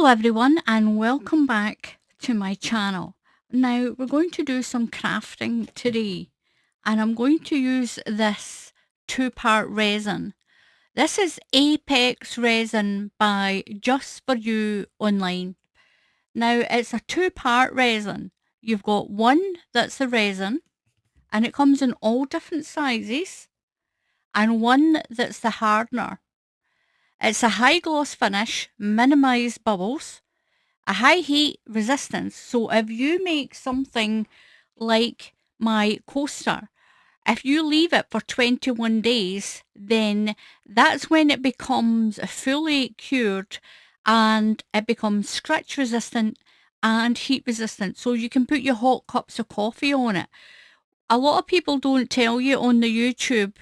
Hello everyone and welcome back to my channel. Now we're going to do some crafting today and I'm going to use this two-part resin. This is Apex resin by Just For You online. Now it's a two-part resin. You've got one that's the resin and it comes in all different sizes, and one that's the hardener. It's a high gloss finish, minimize bubbles, a high heat resistance. So if you make something like my coaster, if you leave it for 21 days, then that's when it becomes fully cured and it becomes scratch resistant and heat resistant. So you can put your hot cups of coffee on it. A lot of people don't tell you on the YouTube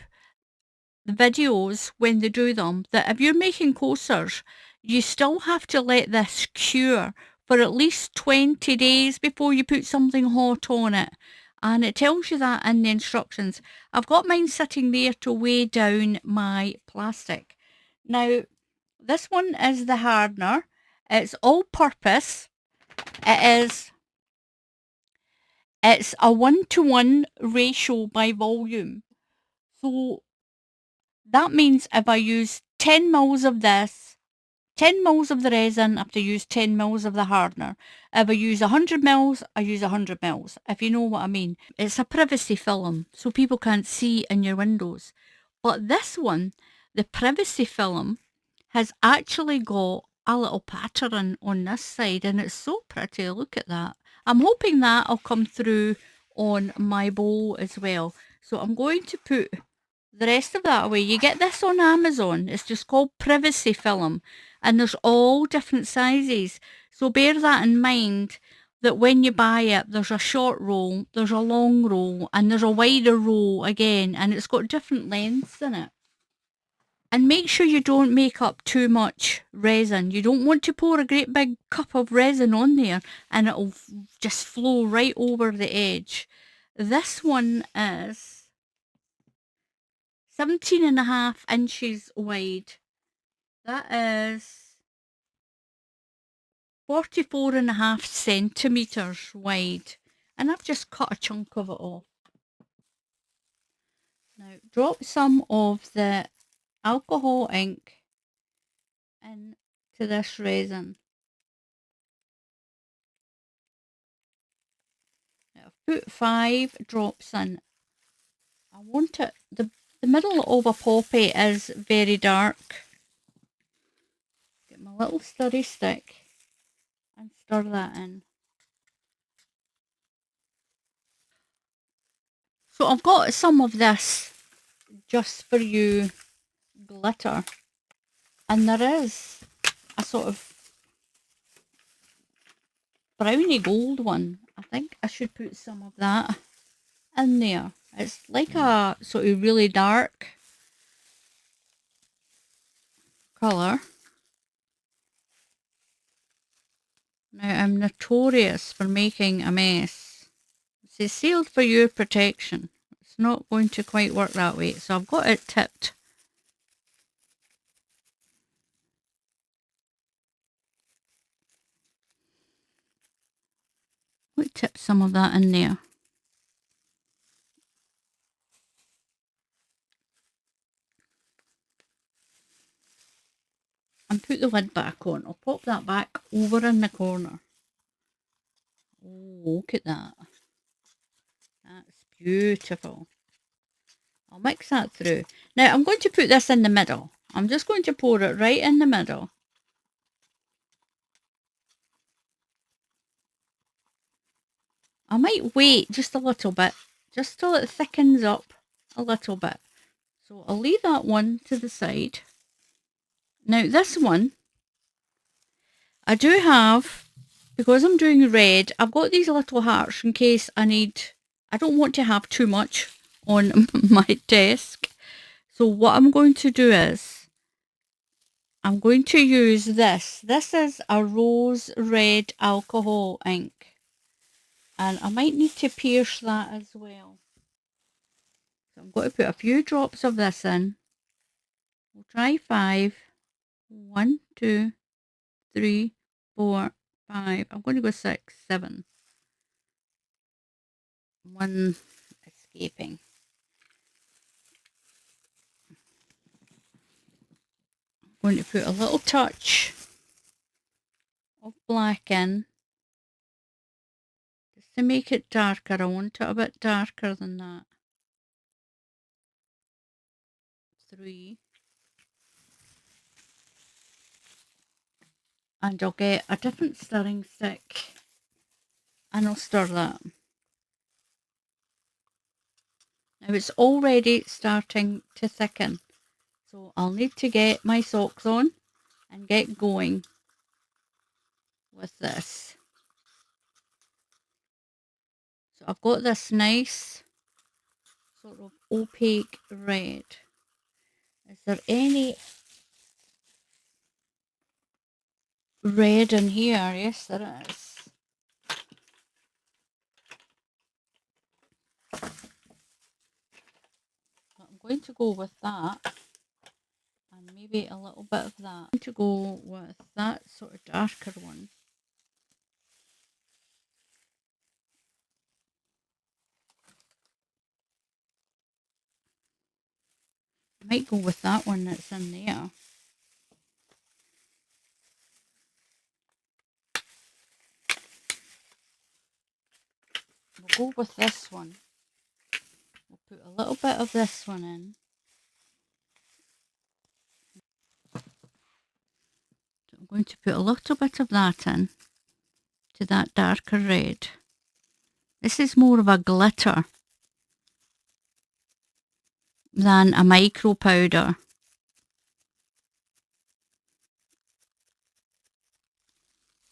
videos when they do them that if you're making coasters, you still have to let this cure for at least 20 days before you put something hot on it. And it tells you that in the instructions. I've got mine sitting there to weigh down my plastic. Now, this one is the hardener. It's all purpose. It's a 1-to-1 ratio by volume. So that means if I use 10 mils of this, 10 mils of the resin, I have to use 10 mils of the hardener. If I use 100 mils, I use 100 mils, if you know what I mean. It's a privacy film, so people can't see in your windows. But this one, the privacy film, has actually got a little pattern on this side, and it's so pretty. Look at that. I'm hoping that'll come through on my bowl as well. So I'm going to put the rest of that away. You get this on Amazon. It's just called privacy film, and there's all different sizes. So bear that in mind, that when you buy it, there's a short roll, there's a long roll, and there's a wider roll again, and it's got different lengths in it. And make sure you don't make up too much resin. You don't want to pour a great big cup of resin on there and it'll just flow right over the edge. This one is 17.5 inches wide. That is 44.5 centimeters wide. And I've just cut a chunk of it off. Now drop some of the alcohol ink into this resin. Now I've put 5 drops in. I want it, the middle of a poppy is very dark. Get my little stirry stick and stir that in. So I've got some of this Just For You glitter, and there is a sort of browny gold one. I think I should put some of that in there. It's like a sort of really dark colour. Now I'm notorious for making a mess. It says sealed for your protection. It's not going to quite work that way, so I've got it tipped. Let's tip some of that in there. And put the lid back on. I'll pop that back over in the corner. Oh, look at that. That's beautiful. I'll mix that through. Now I'm going to put this in the middle. I'm just going to pour it right in the middle. I might wait just a little bit, just till it thickens up a little bit. So I'll leave that one to the side. Now this one, I do have, because I'm doing red, I've got these little hearts in case I don't want to have too much on my desk. So what I'm going to do is, I'm going to use this. This is a rose red alcohol ink. And I might need to pierce that as well. So I'm going to put a few drops of this in. We'll try 5. 1, 2, 3, 4, 5. I'm going to go 6, 7. 1 escaping. I'm going to put a little touch of black in just to make it darker. I want it a bit darker than that. 3. And I'll get a different stirring stick and I'll stir that. Now it's already starting to thicken, so I'll need to get my socks on and get going with this. So I've got this nice sort of opaque red. Is there any red in here? Yes, there is. I'm going to go with that and maybe a little bit of that. I'm going to go with that sort of darker one. I might go with that one that's in there. We'll go with this one. We'll put a little bit of this one in. So I'm going to put a little bit of that in to that darker red. This is more of a glitter than a micro powder.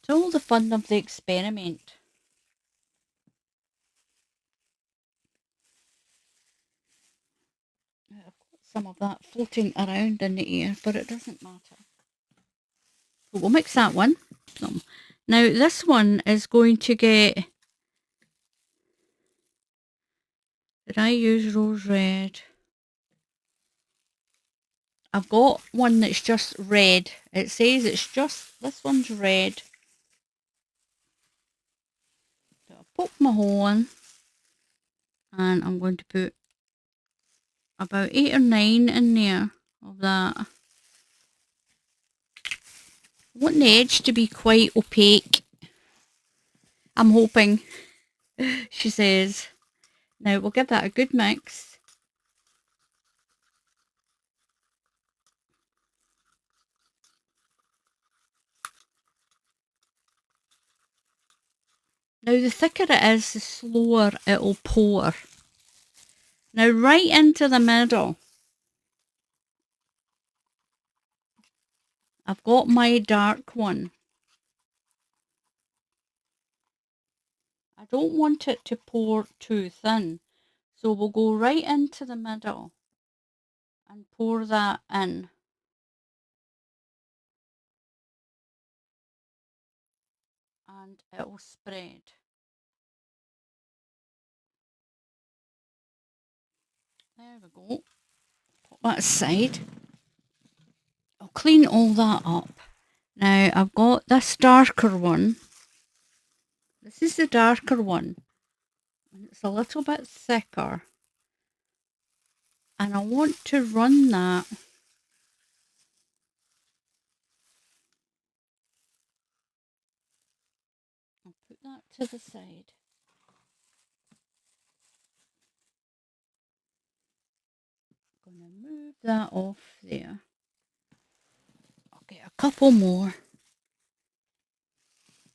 It's all the fun of the experiment. I've got some of that floating around in the air, but it doesn't matter. But we'll mix that one. Now this one is going to get... Did I use rose red? I've got one that's just red. It says it's just... This one's red. So I'll poke my hole in. And I'm going to put about 8 or 9 in there of that. I want the edge to be quite opaque. I'm hoping, she says. Now we'll give that a good mix. Now the thicker it is, the slower it'll pour. Now right into the middle, I've got my dark one. I don't want it to pour too thin, so we'll go right into the middle and pour that in. And it will spread. There we go. Put that aside. I'll clean all that up. Now I've got this darker one. This is the darker one. And it's a little bit thicker. And I want to run that I'll put that to the side. I'm going to move that off there. I'll get a couple more.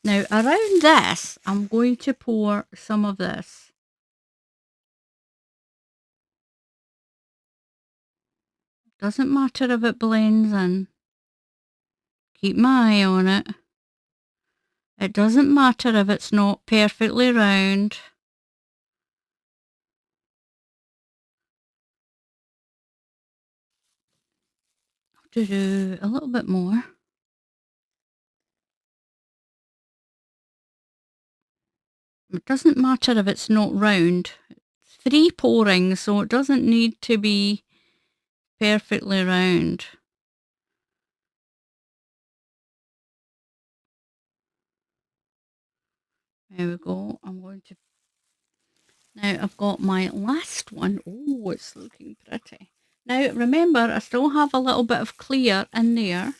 Now around this, I'm going to pour some of this. Doesn't matter if it blends in. Keep my eye on it. It doesn't matter if it's not perfectly round. To do a little bit more. It doesn't matter if it's not round. It's free pouring, so it doesn't need to be perfectly round. There we go. I'm going to... Now I've got my last one. Oh, it's looking pretty. Now remember, I still have a little bit of clear in there.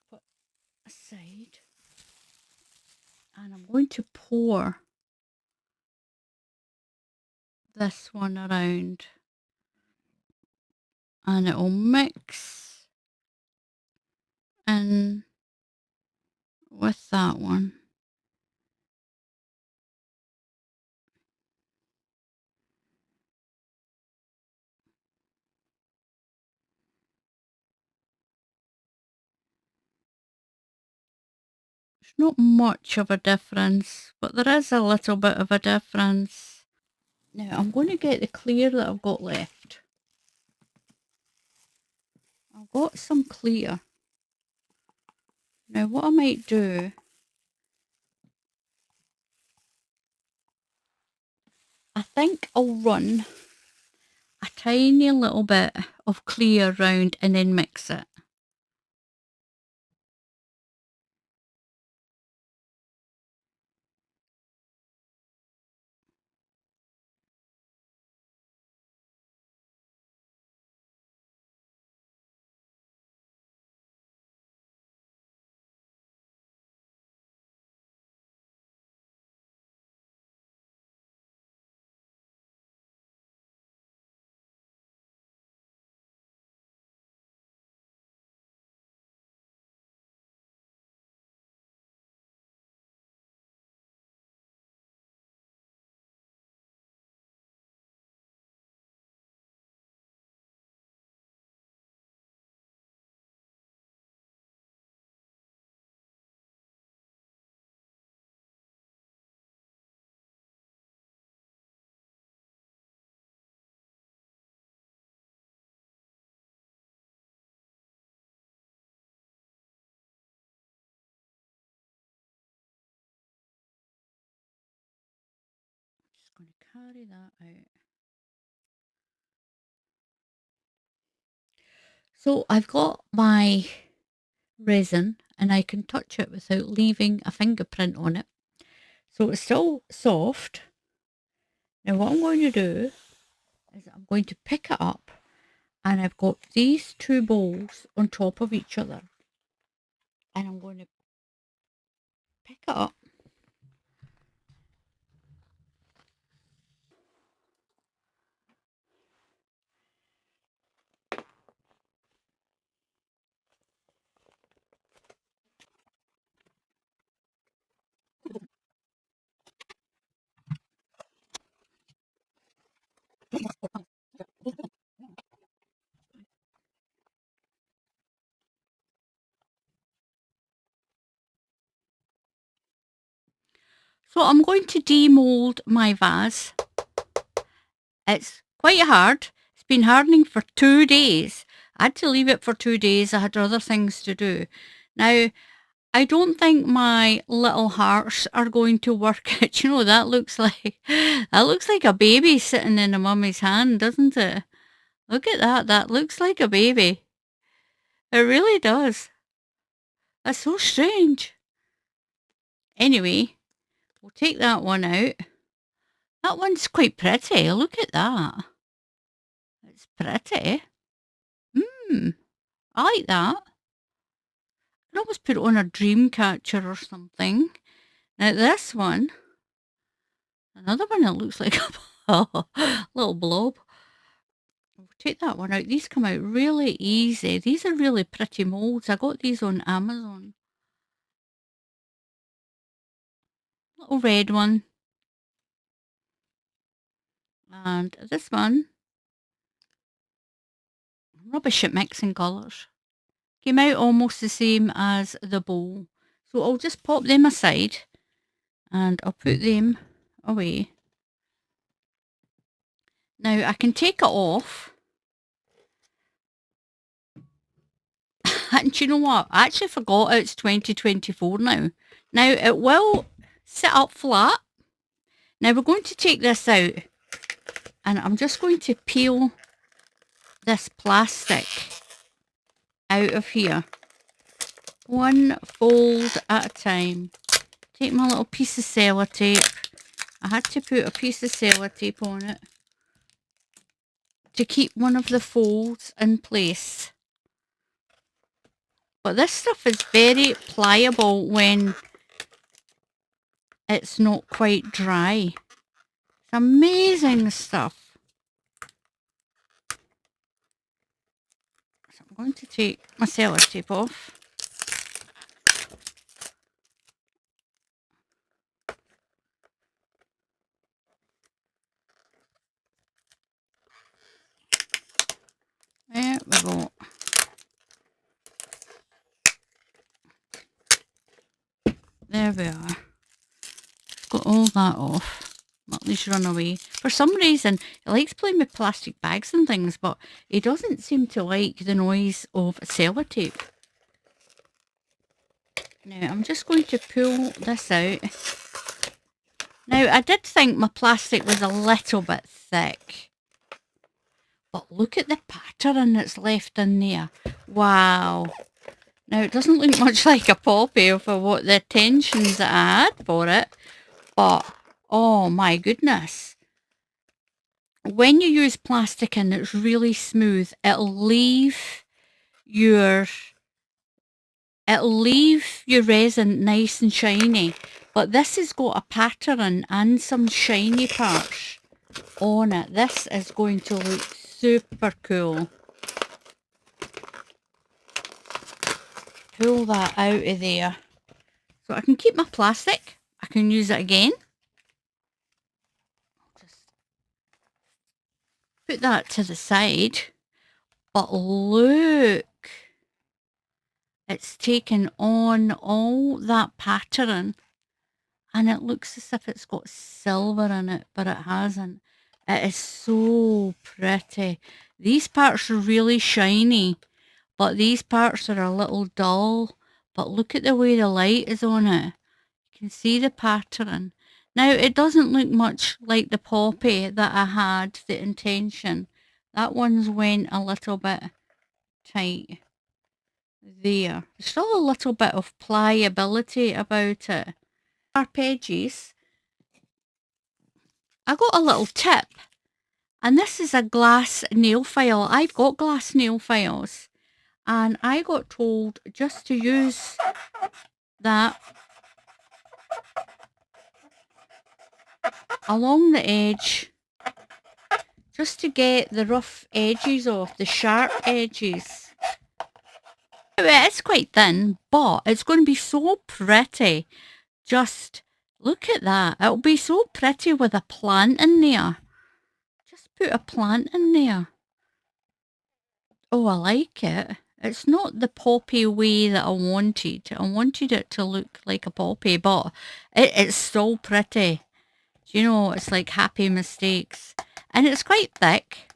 Put aside. And I'm going to pour this one around. And it'll mix in with that one. There's not much of a difference, but there is a little bit of a difference. Now I'm going to get the clear that I've got left. I've got some clear. Now what I might do, I think I'll run a tiny little bit of clear round and then mix it. Just going to carry that out. So I've got my resin and I can touch it without leaving a fingerprint on it. So it's still soft. Now what I'm going to do is I'm going to pick it up, and I've got these two bowls on top of each other, and I'm going to pick it up. So I'm going to demold my vase. It's quite hard. It's been hardening for 2 days. I had to leave it for 2 days. I had other things to do. Now, I don't think my little hearts are going to work it. You know, that looks like a baby sitting in a mummy's hand, doesn't it? Look at that. That looks like a baby. It really does. That's so strange. Anyway, we'll take that one out. That one's quite pretty. Look at that. It's pretty. I like that. I could almost put it on a dream catcher or something. Now this one, another one that looks like a little blob. We'll take that one out. These come out really easy. These are really pretty molds. I got these on Amazon. Little red one. And this one, rubbish at mixing colours. Came out almost the same as the bowl. So I'll just pop them aside and I'll put them away. Now I can take it off. And you know what? I actually forgot it's 2024 now. Now it will sit up flat. Now we're going to take this out, and I'm just going to peel this plastic out of here. One fold at a time. take my little piece of sellotape. I had to put a piece of sellotape on it to keep one of the folds in place. But this stuff is very pliable when it's not quite dry. It's amazing stuff. So I'm going to take my sellotape off. There we go. There we are. Got all that off. At least run away. For some reason, he likes playing with plastic bags and things, but he doesn't seem to like the noise of sellotape. Now, I'm just going to pull this out. Now, I did think my plastic was a little bit thick. But look at the pattern that's left in there. Wow. Now, it doesn't look much like a poppy for what the intentions that I had for it. But, oh my goodness. When you use plastic and it's really smooth, it'll leave your resin nice and shiny. But this has got a pattern and some shiny parts on it. This is going to look super cool. Pull that out of there. So I can keep my plastic. I can use it again. Just put that to the side. But look. It's taken on all that pattern. And it looks as if it's got silver in it, but it hasn't. It is so pretty. These parts are really shiny, but these parts are a little dull. But look at the way the light is on it. You can see the pattern. Now, it doesn't look much like the poppy that I had the intention. That one's went a little bit tight there. There's still a little bit of pliability about it. Sharp edges. I got a little tip, and this is a glass nail file. I've got glass nail files, and I got told just to use that along the edge, just to get the rough edges off, the sharp edges. It's quite thin, but it's going to be so pretty. Just look at that. It'll be so pretty with a plant in there. Just put a plant in there. Oh, I like it. It's not the poppy way that I wanted. I wanted it to look like a poppy, but it's still pretty. You know, it's like happy mistakes. And it's quite thick.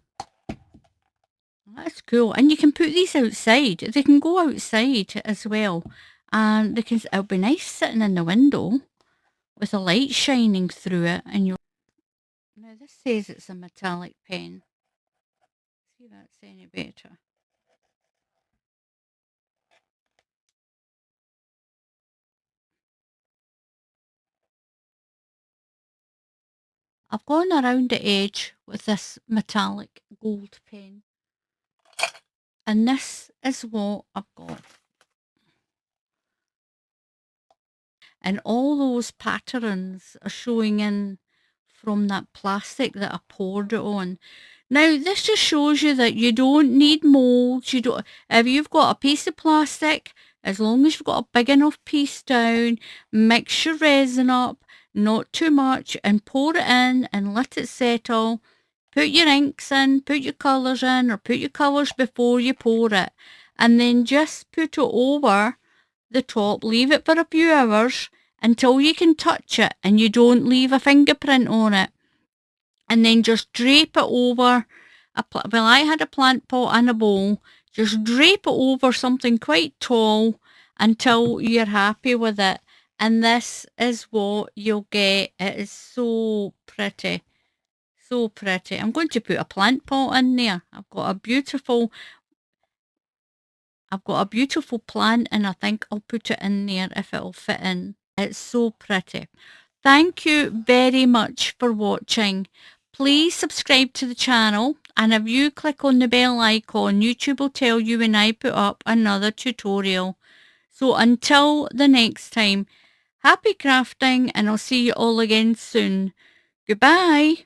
That's cool. And you can put these outside. They can go outside as well. And it'll be nice sitting in the window with a light shining through it. And you now this says it's a metallic pen. See if that's any better. I've gone around the edge with this metallic gold pen. And this is what I've got. And all those patterns are showing in from that plastic that I poured it on. Now, this just shows you that you don't need molds. If you've got a piece of plastic, as long as you've got a big enough piece down, mix your resin up, not too much, and pour it in and let it settle. Put your inks in, put your colours in, or put your colours before you pour it. And then just put it over the top, leave it for a few hours until you can touch it and you don't leave a fingerprint on it. And then just drape it over, well, I had a plant pot and a bowl, just drape it over something quite tall until you're happy with it. And this is what you'll get. It is so pretty. So pretty. I'm going to put a plant pot in there. I've got a beautiful plant, and I think I'll put it in there if it'll fit in. It's so pretty. Thank you very much for watching. Please subscribe to the channel, and if you click on the bell icon, YouTube will tell you when I put up another tutorial. So until the next time, happy crafting, and I'll see you all again soon. Goodbye.